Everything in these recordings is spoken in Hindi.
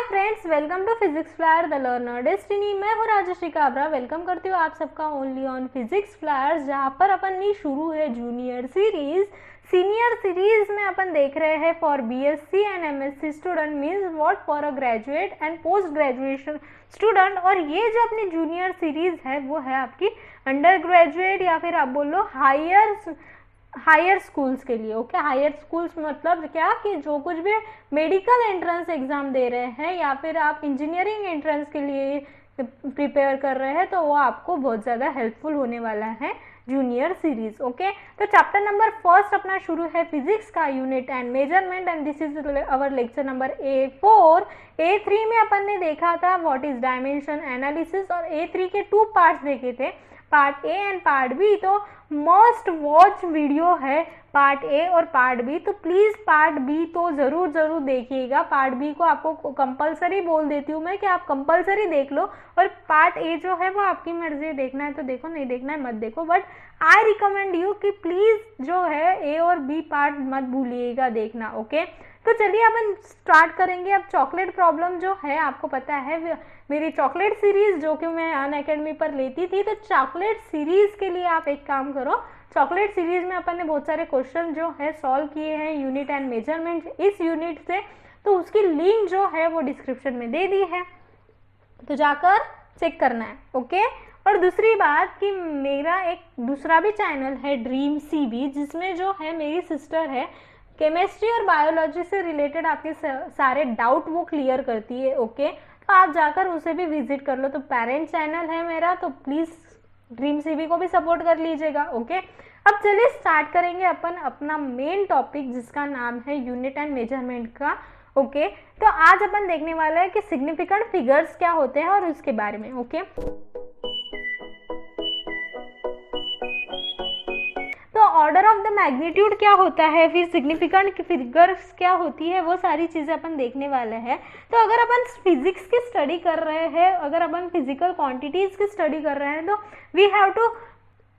Friends, welcome to physics flyer the learner destiny. मैं हूँ राजश्री काबरा। वेलकम करती हूँ आप सबका ओनली ऑन फिजिक्स फ्लायर्स, जहाँ पर अपन ने शुरू है जूनियर सीरीज। सीनियर सीरीज में अपन देख रहे हैं for BSc and MSc student means what for a graduate and post graduation student. और ये जो अपनी जूनियर सीरीज है वो है आपकी अंडर ग्रेजुएट या फिर आप बोलो हायर स्कूल्स के लिए। ओके, हायर स्कूल्स मतलब क्या कि जो कुछ भी मेडिकल एंट्रेंस एग्जाम दे रहे हैं या फिर आप इंजीनियरिंग एंट्रेंस के लिए प्रिपेयर कर रहे हैं तो वो आपको बहुत ज़्यादा हेल्पफुल होने वाला है जूनियर सीरीज। ओके, तो चैप्टर नंबर फर्स्ट अपना शुरू है फिजिक्स का, unit and measurement, and this is our lecture number A4। A3 में अपन ने देखा था व्हाट इज डायमेंशन एनालिसिस, और A3 के 2 पार्ट्स देखे थे, part A and part B. तो मस्ट वॉच वीडियो है पार्ट ए और पार्ट बी, तो प्लीज पार्ट बी तो जरूर देखिएगा। पार्ट बी को आपको कंपलसरी बोल देती हूँ मैं कि आप कंपलसरी देख लो, और पार्ट ए जो है वो आपकी मर्जी है, देखना है तो देखो, नहीं देखना है मत देखो, बट आई रिकमेंड यू कि प्लीज जो है ए और बी पार्ट मत भूलिएगा देखना। ओके, तो चलिए अपन स्टार्ट करेंगे। अब चॉकलेट प्रॉब्लम जो है आपको पता है मेरी चॉकलेट सीरीज जो कि मैं अनअकैडमी पर लेती थी, तो चॉकलेट सीरीज के लिए आप एक काम करो, चॉकलेट सीरीज में अपन ने बहुत सारे क्वेश्चन जो है सॉल्व किए हैं यूनिट एंड मेजरमेंट इस यूनिट से, तो उसकी लिंक जो है वो डिस्क्रिप्शन में दे दी है, तो जाकर चेक करना है। ओके, और दूसरी बात कि मेरा एक दूसरा भी चैनल है ड्रीम सीबी, जिसमें जो है मेरी सिस्टर है केमिस्ट्री और बायोलॉजी से रिलेटेड आपके सारे डाउट वो क्लियर करती है। ओके, तो आप जाकर उसे भी विजिट कर लो। तो पेरेंट चैनल है मेरा, तो प्लीज ड्रीम सीबी को भी सपोर्ट कर लीजिएगा। ओके, अब चलिए स्टार्ट करेंगे अपन अपना मेन टॉपिक जिसका नाम है यूनिट एंड मेजरमेंट का। ओके, तो आज अपन देखने वाला है कि सिग्निफिकेंट फिगर्स क्या होते हैं और उसके बारे में। ओके, तो ऑर्डर ऑफ द मैग्नीट्यूड क्या होता है, फिर सिग्निफिकेंट फिगर्स क्या होती है, वो सारी चीज़ें अपन देखने वाले हैं। तो अगर अपन फिजिक्स की स्टडी कर रहे हैं, अगर अपन फिजिकल क्वांटिटीज की स्टडी कर रहे हैं, तो we have to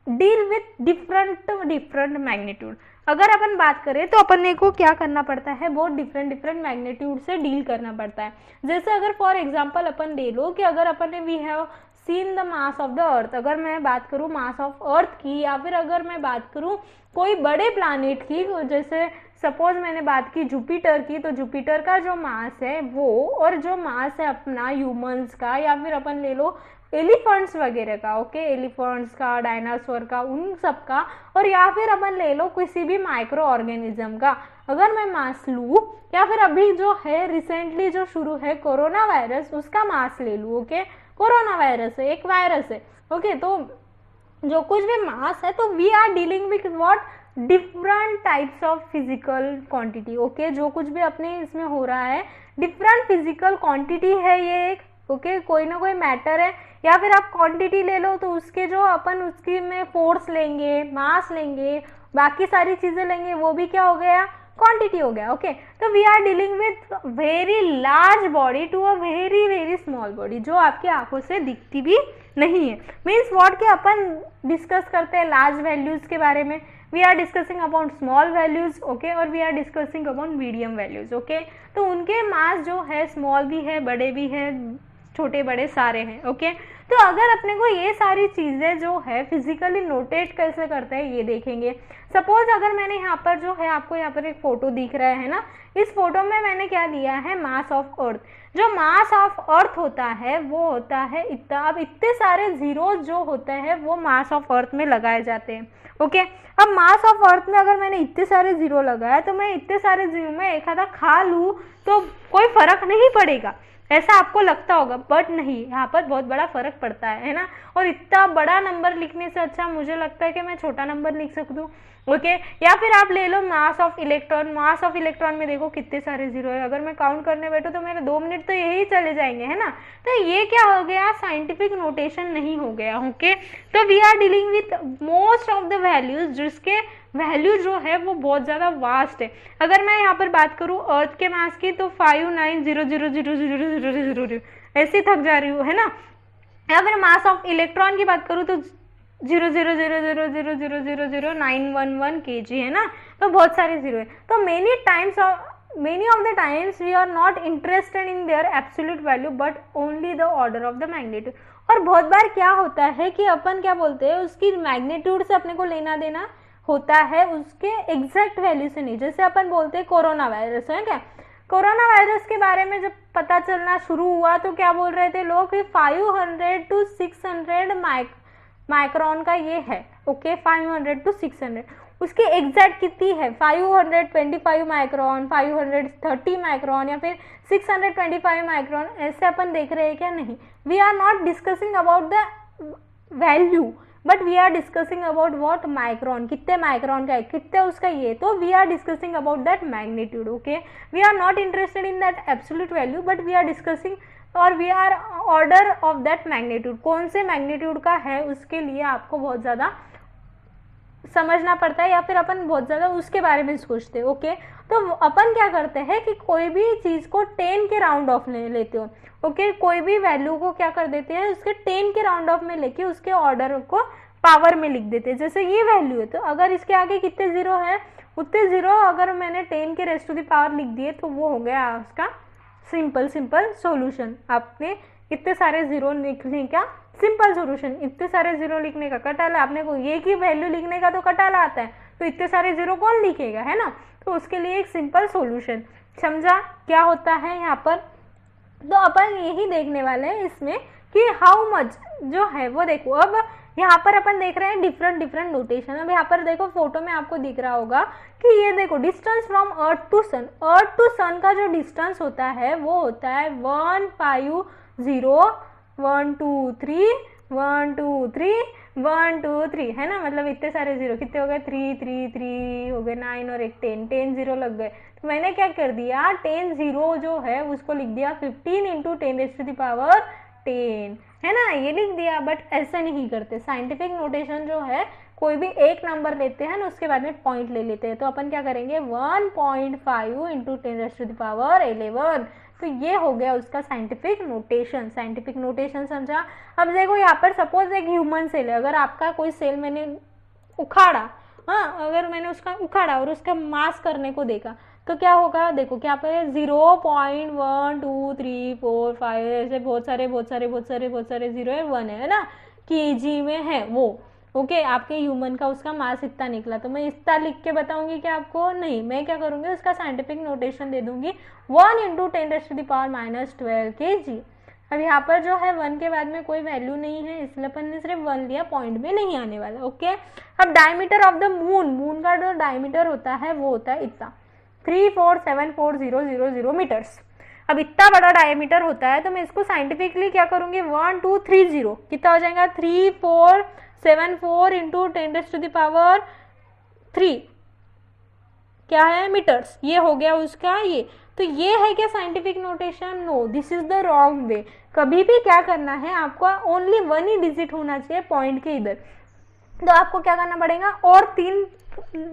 deal with different magnitude. अगर अपन बात करें तो अपन को क्या करना पड़ता है, बहुत डिफरेंट मैग्नीट्यूड से डील करना पड़ता है। जैसे अगर फॉर एग्जांपल अपन ले लो कि अगर अपन ने we have seen the mass of the earth, अगर मैं बात करूँ मास ऑफ अर्थ की, या फिर अगर मैं बात करूँ कोई बड़े प्लैनेट की, जैसे सपोज मैंने बात की जुपिटर की, तो जुपिटर का जो मास है वो, और जो मास है अपना ह्यूमंस का, या फिर अपन ले लो एलिफेंट्स वगैरह का, ओके, एलिफेंट्स का, डायनासोर का, उन सब का, और या फिर अपन ले लो किसी भी माइक्रो ऑर्गेनिज्म का अगर मैं मास लूँ, या फिर अभी जो है रिसेंटली जो शुरू है कोरोना वायरस, उसका मास ले लूँ। ओके, कोरोना वायरस है, एक वायरस है। ओके, तो जो कुछ भी मास है, तो we are dealing with what different types of physical quantity. Okay, जो कुछ भी अपने इसमें हो रहा है डिफरेंट फिजिकल क्वांटिटी है ये एक। ओके, कोई ना कोई मैटर है, या फिर आप क्वांटिटी ले लो तो उसके जो अपन उसकी में फोर्स लेंगे, मास लेंगे, बाकी सारी चीजें लेंगे, वो भी क्या हो गया, क्वांटिटी हो गया। ओके, तो we are dealing with very large body to a very small body, जो आपकी आंखों से दिखती भी नहीं है। मीन्स व्हाट के अपन डिस्कस करते हैं लार्ज वैल्यूज के बारे में, we are discussing about small values. Okay, और we are discussing about medium values. Okay, तो उनके मास जो है स्मॉल भी है, बड़े भी है, छोटे बड़े सारे हैं। ओके, तो अगर अपने को ये सारी चीज़ें जो है फिजिकली नोटेट कैसे करते हैं ये देखेंगे। सपोज अगर मैंने यहाँ पर जो है आपको यहाँ पर एक फोटो दिख रहा है ना, इस फोटो में मैंने क्या लिया है, मास ऑफ अर्थ। जो मास ऑफ अर्थ होता है वो होता है इतना, अब इतने सारे जीरोज जो होते हैं वो मास ऑफ अर्थ में लगाए जाते हैं। ओके, अब मास ऑफ अर्थ में अगर मैंने इतने सारे जीरो लगाया, तो मैं इतने सारे जीरो में एक आधा खा लूँ तो कोई फर्क नहीं पड़ेगा, ऐसा आपको लगता होगा, बट नहीं, यहाँ पर बहुत बड़ा फर्क पड़ता है ना। और इतना बड़ा नंबर लिखने से अच्छा मुझे लगता है कि मैं छोटा नंबर लिख सकती हूँ। ओके, या फिर आप ले लो mass of electron. Mass of electron में देखो कितने सारे जीरो है, अगर मैं काउंट करने बैठूँ तो मेरे 2 मिनट तो यही चले जाएंगे, है ना। तो ये क्या हो गया, साइंटिफिक नोटेशन नहीं हो गया। ओके, तो we are dealing with most of the values, जिसके वैल्यू जो है वो बहुत ज़्यादा वास्ट है। अगर मैं यहाँ पर बात करूँ अर्थ के मास की, तो 59000000 ऐसे थक जा रही हूँ, है ना। या फिर मास ऑफ इलेक्ट्रॉन की बात करूँ तो 0.00000009111 kg है ना, तो बहुत सारे जीरो है। तो many times many of the times we are not interested in their absolute value but only the order of the magnitude. और बहुत बार क्या होता है कि अपन क्या बोलते हैं, उसकी मैग्नीट्यूड से अपने को लेना देना होता है, उसके एग्जैक्ट वैल्यू से नहीं. जैसे अपन बोलते हैं कोरोना वायरस है क्या, कोरोना वायरस के बारे में जब पता चलना शुरू हुआ तो क्या बोल रहे थे लोग कि 500 to 600 माइक्रोन का ये है. ओके 500 to 600, उसकी एग्जैक्ट कितनी है 525 माइक्रोन, 530 माइक्रोन या फिर 625 माइक्रोन, ऐसे अपन देख रहे हैं क्या, नहीं. We are not discussing about the value but we are discussing about what micron, कितने माइक्रोन का है, कितने उसका ये, तो we are discussing about that magnitude. Okay we are not interested in that absolute value but we are discussing और we are order of that magnitude, कौन से मैग्नीट्यूड का है उसके लिए आपको बहुत ज़्यादा समझना पड़ता है या फिर अपन बहुत ज़्यादा उसके बारे में सोचते हैं. ओके तो अपन क्या करते हैं कि कोई भी चीज़ को 10 के राउंड ऑफ ले लेते हो. ओके कोई भी वैल्यू को क्या कर देते हैं, उसके 10 के राउंड ऑफ में लेके उसके ऑर्डर को पावर में लिख देते हैं. जैसे ये वैल्यू है तो अगर इसके आगे कितने जीरो है उतने जीरो अगर मैंने 10 के रेस्ट टू द पावर लिख दिए तो वो हो गया उसका सिंपल सॉल्यूशन. आपने इतने सारे जीरो लिखने का सिंपल सॉल्यूशन, इतने सारे जीरो लिखने का कटाला, आपने को ये की वैल्यू लिखने का तो कटाला आता है तो इतने सारे जीरो कौन लिखेगा, है ना. तो उसके लिए एक सिंपल सॉल्यूशन. समझा क्या होता है यहाँ पर. तो अपन यही देखने वाले हैं इसमें कि हाउ मच जो है वो देखो. अब यहाँ पर अपन देख रहे हैं डिफरेंट नोटेशन. अब यहाँ पर देखो फोटो में आपको दिख रहा होगा कि ये देखो distance from earth to sun, earth to sun का जो डिस्टेंस होता है वो होता है 1 5 0 1 2 3 1 2 3 1 2 3, है ना. मतलब इतने सारे जीरो कितने हो गए 3 3 3 हो गए 9 और एक 10 जीरो लग गए. तो मैंने क्या कर दिया 10 जीरो जो है उसको लिख दिया 15 इंटू 10⁻10, है ना, ये लिख दिया. बट ऐसा नहीं करते. साइंटिफिक नोटेशन जो है कोई भी एक नंबर लेते हैं ना उसके बाद में पॉइंट ले लेते हैं. तो अपन क्या करेंगे 1.5 इंटू 10⁻11. तो ये हो गया उसका साइंटिफिक नोटेशन. साइंटिफिक नोटेशन समझा. अब देखो यहाँ पर सपोज एक ह्यूमन सेल है, अगर आपका कोई सेल मैंने उखाड़ा, हाँ अगर मैंने उसका उखाड़ा और उसका मास करने को देखा तो क्या होगा, देखो क्या पे 0.1 2 3 4 5 ऐसे बहुत सारे जीरो है, 1 है ना, केजी में है वो. ओके आपके ह्यूमन का उसका मास इतना निकला तो मैं इतना लिख के बताऊंगी कि आपको नहीं, मैं क्या करूंगी उसका साइंटिफिक नोटेशन दे दूंगी 1 इंटू 10⁻⁻12 kg. अब यहाँ पर जो है 1 के बाद में कोई वैल्यू नहीं है इसलिए अपन ने सिर्फ 1 लिया, पॉइंट में नहीं आने वाला. ओके अब diameter of the moon, moon का जो डायमीटर होता है वो होता है इतना 3474000 मीटर्स. अब इतना बड़ा डायमीटर होता है तो मैं इसको साइंटिफिकली क्या करूंगी 1230 कितना हो जाएगा 3474 इंटू 10⁻3 क्या है मीटर्स. ये हो गया उसका ये. तो ये है क्या scientific notation, no this is the wrong way. कभी भी क्या करना है आपको ओनली 1 ही डिजिट होना चाहिए पॉइंट के इधर. तो आपको क्या करना पड़ेगा और 3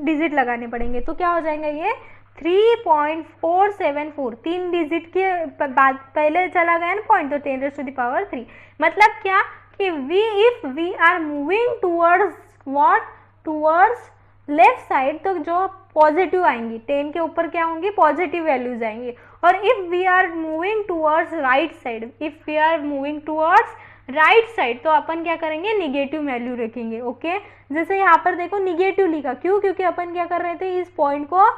डिजिट लगाने पड़ेंगे. तो क्या हो जाएगा ये 3.474, 3 डिजिट के बाद पहले चला गया ना पॉइंट तो 10⁻3. मतलब क्या कि if we are moving towards what, towards left side तो जो पॉजिटिव आएंगी 10 के ऊपर क्या होंगी पॉजिटिव वैल्यूज आएंगी. और if we are moving towards right side, if we are moving towards right side तो अपन क्या करेंगे निगेटिव वैल्यू रखेंगे. ओके जैसे यहाँ पर देखो निगेटिव लिखा, क्यों, क्योंकि अपन क्या कर रहे थे इस पॉइंट को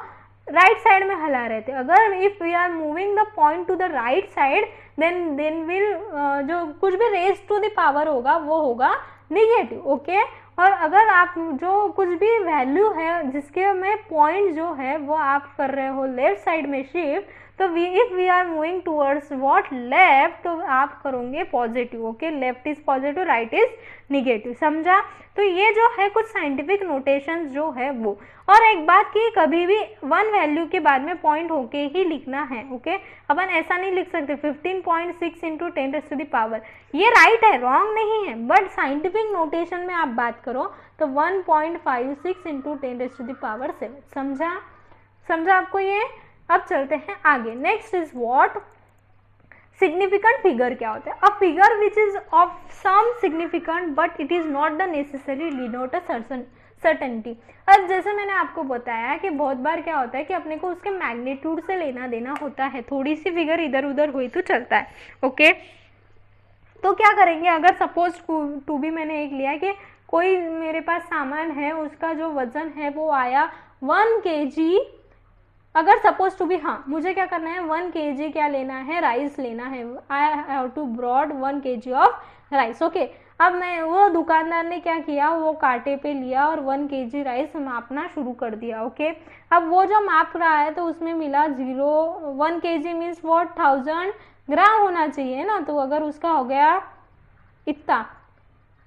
राइट साइड में हला रहे थे. अगर if we are moving the point to the right side then will जो कुछ भी रेज टू द पावर होगा वो होगा निगेटिव. ओके और अगर आप जो कुछ भी वैल्यू है जिसके में पॉइंट जो है वो आप कर रहे हो लेफ्ट साइड में शिफ्ट तो if we are moving towards what left तो आप करोगे positive. Okay left is positive right is negative. समझा. तो ये जो है कुछ साइंटिफिक नोटेशन जो है वो. और एक बात कि कभी भी 1 वैल्यू के बाद में पॉइंट होके ही लिखना है. ओके अपन ऐसा नहीं लिख सकते 15.6 इंटू 10⁻, ये राइट है रॉन्ग नहीं है. बट साइंटिफिक नोटेशन में आप बात करो तो 1.56 इंटू 10⁻7. समझा आपको ये. अब चलते हैं आगे. Next is what significant figure. क्या होता है a figure which is of some significant but it is not the necessary denote a certainty. अब जैसे मैंने आपको बताया कि बहुत बार क्या होता है कि अपने को उसके मैग्नीट्यूड से लेना देना होता है, थोड़ी सी फिगर इधर उधर हुई तो चलता है। ओके, तो क्या करेंगे, अगर सपोज टू भी मैंने एक लिया कि कोई मेरे पास सामान है, उसका जो वजन है वो आया 1 kg, अगर सपोज टू भी, हाँ मुझे क्या करना है 1 kg क्या लेना है, राइस लेना है, I have to brought 1 kg of rice. Okay, अब मैं, वो दुकानदार ने क्या किया, वो कांटे पे लिया और 1 kg राइस मापना शुरू कर दिया। ओके, अब वो जो माप रहा है तो उसमें मिला 1 kg मीन्स वॉट 1000 ग्राम होना चाहिए ना, तो अगर उसका हो गया इतना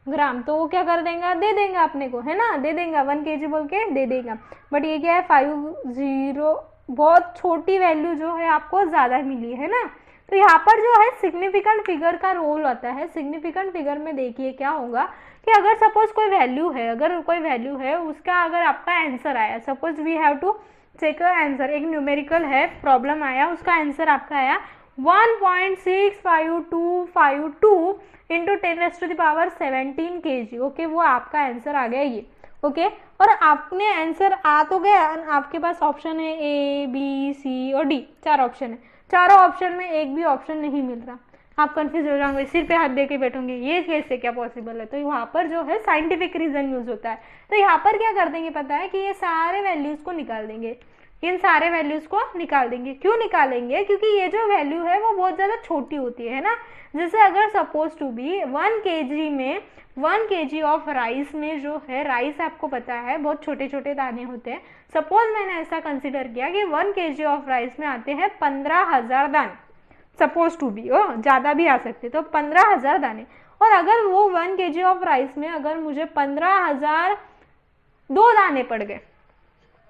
ग्राम तो वो क्या कर देगा, दे देगा अपने को, है ना, दे देगा 1 kg बोल के दे देगा। बट ये क्या है 50, बहुत छोटी वैल्यू जो है आपको ज़्यादा मिली है ना। तो यहाँ पर जो है सिग्निफिकेंट फिगर का रोल आता है। सिग्निफिकेंट फिगर में देखिए क्या होगा कि अगर सपोज कोई वैल्यू है, उसका अगर आपका आंसर आया, suppose we have to check answer, एक न्यूमेरिकल है, प्रॉब्लम आया, उसका आंसर आपका आया 1.65252 इंटू 10⁻17 kg। ओके, वो आपका आंसर आ गया ये। ओके, और आपने आंसर आ तो गया, आपके पास ऑप्शन है A, B, C और D, 4 ऑप्शन है, चारों ऑप्शन में एक भी ऑप्शन नहीं मिल रहा, आप कंफ्यूज हो जाओगे, सिर पे हाथ दे के बैठोगे, ये कैसे क्या पॉसिबल है। तो यहाँ पर जो है साइंटिफिक रीजन यूज होता है। तो यहाँ पर क्या कर देंगे पता है कि ये सारे वैल्यूज को निकाल देंगे, इन सारे वैल्यूज को निकाल देंगे। क्यों निकालेंगे, क्योंकि ये जो वैल्यू है वो बहुत ज़्यादा छोटी होती है ना। जैसे अगर सपोज टू बी 1 kg में 1 kg ऑफ राइस में जो है, राइस आपको पता है बहुत छोटे छोटे दाने होते हैं। सपोज मैंने ऐसा कंसिडर किया कि 1 kg ऑफ राइस में आते हैं 15,000 दाने, सपोज टू बी, ज़्यादा भी आ सकते, तो 15,000 दाने। और अगर वो 1 kg ऑफ राइस में अगर मुझे 15,000 दो दाने पड़ गए,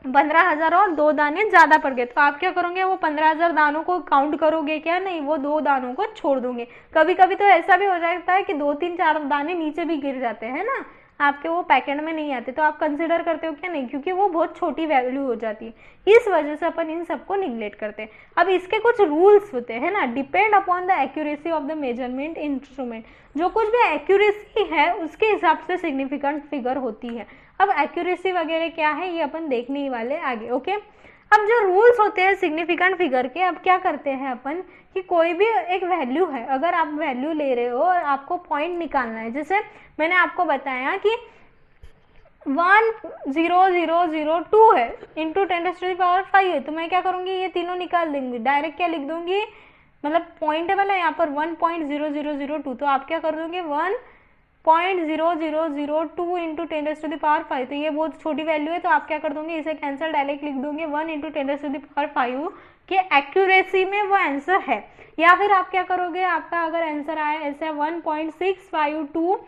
15,000 और 2 दाने ज़्यादा पड़ गए, तो आप क्या करोगे, वो 15,000 दानों को काउंट करोगे क्या, नहीं, वो 2 दानों को छोड़ दोगे। कभी कभी तो ऐसा भी हो जाता है कि 2, 3, 4 दाने नीचे भी गिर जाते हैं ना, आपके वो पैकेट में नहीं आते, तो आप कंसिडर करते हो क्या, नहीं, क्योंकि वो बहुत छोटी वैल्यू हो जाती है, इस वजह से अपन इन सबको निगलेक्ट करते हैं। अब इसके कुछ रूल्स होते हैं ना, depend upon the accuracy of the measurement instrument, जो कुछ भी एक्यूरेसी है उसके हिसाब से सिग्निफिकेंट फिगर होती है। अब एक्यूरेसी वगैरह क्या है ये अपन देखने ही वाले आगे। ओके, अब जो रूल्स होते हैं सिग्निफिकेंट फिगर के, अब क्या करते हैं अपन कि कोई भी एक वैल्यू है, अगर आप वैल्यू ले रहे हो और आपको पॉइंट निकालना है, जैसे मैंने आपको बताया कि 10002 है इंटू 10⁻5 है, तो मैं क्या करूँगी, ये तीनों निकाल देंगी, डायरेक्ट क्या लिख दूंगी, मतलब पॉइंट है वाला यहाँ पर 1.0002, तो आप क्या कर दोगे 1.0002 इंटू 10⁻5, तो ये बहुत छोटी वैल्यू है, तो आप क्या कर दोगे, इसे कैंसिल, डायरेक्ट लिख दोगे 1 इंटू 10⁻5 के एक्यूरेसी में वो आंसर है। या फिर आप क्या करोगे, आपका अगर आंसर आया ऐसा 1.652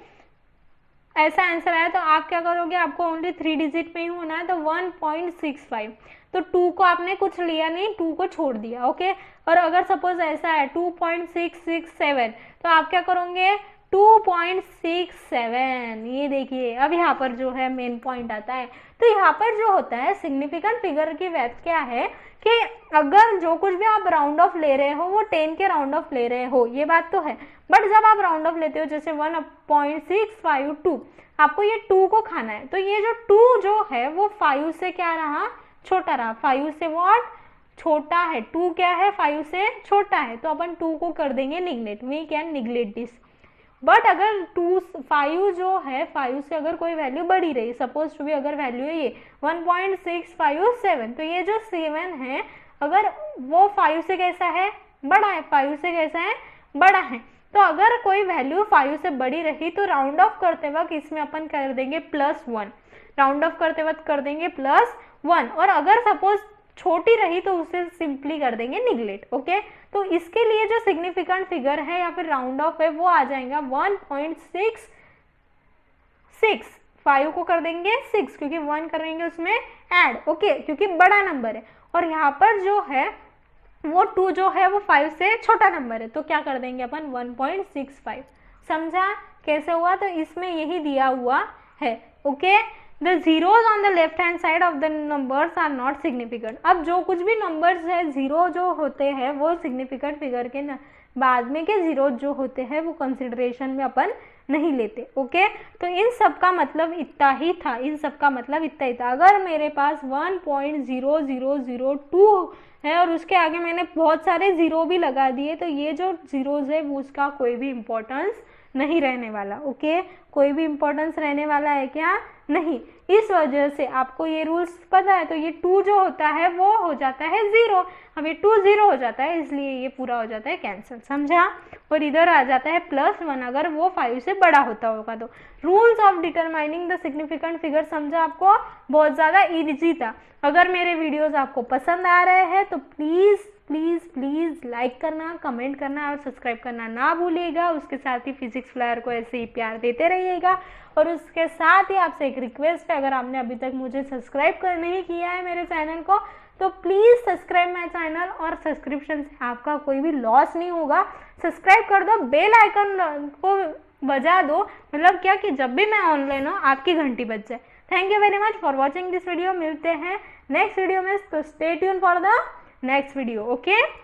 ऐसा आंसर आया, तो आप क्या करोगे, आपको ओनली 3 डिजिट में ही होना है, तो 1.65, तो 2 को आपने कुछ लिया नहीं, 2 को छोड़ दिया। ओके, और अगर सपोज ऐसा है 2.667, तो आप क्या करोगे 2.67, ये देखिए। अब यहाँ पर जो है मेन पॉइंट आता है, तो यहाँ पर जो होता है सिग्निफिकेंट फिगर की बात क्या है कि अगर जो कुछ भी आप राउंड ऑफ ले रहे हो वो 10 के राउंड ऑफ ले रहे हो, ये बात तो है, बट जब आप राउंड ऑफ लेते हो जैसे 1.652, आपको ये 2 को खाना है, तो ये जो 2 जो है वो 5 से क्या रहा, छोटा रहा, 5 से व्हाट, छोटा है, 2 क्या है 5 से छोटा है, तो अपन 2 को कर देंगे neglect, we can neglect this. But अगर 5 जो है 5 से अगर कोई वैल्यू बढ़ी रही, सपोज टू भी अगर वैल्यू है ये 1.657, तो ये जो 7 है अगर वो 5 से कैसा है, बड़ा है, 5 से कैसा है, बड़ा है, तो अगर कोई वैल्यू 5 से बड़ी रही तो राउंड ऑफ करते वक्त इसमें अपन कर देंगे +1, राउंड ऑफ करते वक्त कर देंगे +1, और अगर सपोज छोटी रही तो उसे सिंपली कर देंगे निगलेक्ट। ओके, तो इसके लिए जो सिग्निफिकेंट फिगर है या फिर राउंड ऑफ है वो आ जाएगा 1.66, 5 को कर देंगे 6 क्योंकि 1 करेंगे उसमें ऐड। ओके, क्योंकि बड़ा नंबर है, और यहाँ पर जो है वो 2 जो है वो 5 से छोटा नंबर है, तो क्या कर देंगे अपन 1.65। समझा कैसे हुआ, तो इसमें यही दिया हुआ है। Okay, the zeros on the left hand side of the numbers are not significant. अब जो कुछ भी नंबर्स है जीरो जो होते हैं वो सिग्निफिकेंट फिगर के बाद में के जीरो जो होते हैं वो कंसिडरेशन में अपन नहीं लेते। ओके, तो इन सब का मतलब इतना ही था, इन सब का मतलब इतना ही था। अगर मेरे पास 1.0002 है और उसके आगे मैंने बहुत सारे जीरो भी लगा दिए तो ये जो जीरोज है वो उसका कोई भी इम्पोर्टेंस नहीं रहने वाला। ओके, कोई भी इम्पोर्टेंस रहने वाला है क्या? नहीं। इस वजह से आपको ये रूल्स पता है, तो ये 2 जो होता है वो हो जाता है 0। अब ये 2 0 हो जाता है इसलिए ये पूरा हो जाता है कैंसिल, समझा? और इधर आ जाता है +1 अगर वो 5 से बड़ा होता होगा तो। Rules of determining the significant figure समझा आपको? बहुत ज़्यादा ईजी था। अगर मेरे वीडियोस आपको पसंद आ रहे हैं तो प्लीज़ प्लीज़ प्लीज़ लाइक करना, कमेंट करना और सब्सक्राइब करना ना भूलिएगा। उसके साथ ही फिजिक्स फ्लायर को ऐसे ही प्यार देते रहिएगा। और उसके साथ ही आपसे एक रिक्वेस्ट है, अगर आपने अभी तक मुझे सब्सक्राइब नहीं किया है मेरे चैनल को तो प्लीज़ सब्सक्राइब माय चैनल। और सब्सक्रिप्शन से आपका कोई भी लॉस नहीं होगा। सब्सक्राइब कर दो, बेल आइकन को बजा दो, मतलब क्या कि जब भी मैं ऑनलाइन हूँ आपकी घंटी बज जाए। Thank you very much for watching this video. मिलते हैं नेक्स्ट वीडियो में, तो stay tune for the next video. Okay.